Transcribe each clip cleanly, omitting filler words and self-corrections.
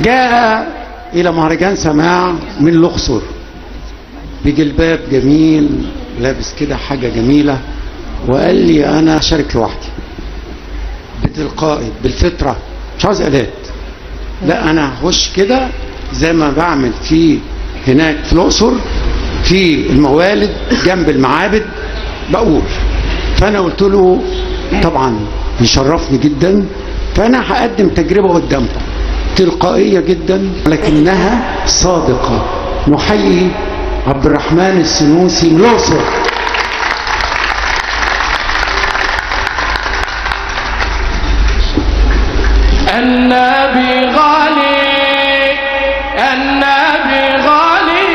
جاء إلى مهرجان سماع من الأقصر بجلباب جميل، لابس كده حاجة جميلة، وقال لي أنا أشارك لوحدي بتلقائي بالفطرة، مش عاوز آلات، لا أنا هخش كده زي ما بعمل في هناك في الأقصر في الموالد جنب المعابد بقول. فأنا قلت له طبعا يشرفني جدا، فأنا هقدم تجربة قدامكم تلقائية جدا لكنها صادقة. نحيي عبد الرحمن السنوسي من الأقصر. النبي غالي، النبي غالي،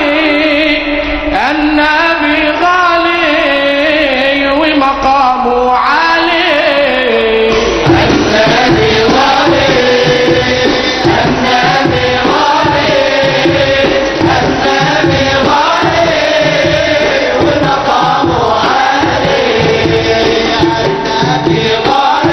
النبي غالي ومقامه عالي. النبي غالي، النبي غالي، النبي غالي ومقامه عالي. النبي غالي،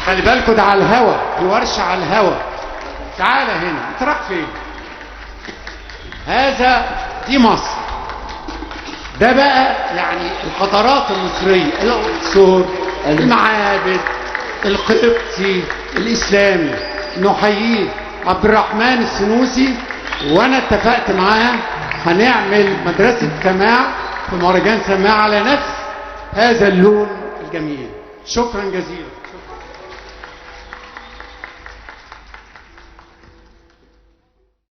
خلي بالكوا ده على الهوا، الورشة على الهوا. تعالى هنا، انت رايح فين؟ دي مصر. ده بقى يعني الحضارات المصرية، الأقصر، المعابد، القبطي، الإسلامي. نحييه عبد الرحمن السنوسي، وأنا اتفقت معاه هنعمل مدرسة سماع في مهرجان سماع على نفس هذا اللون الجميل. شكرا جزيلا.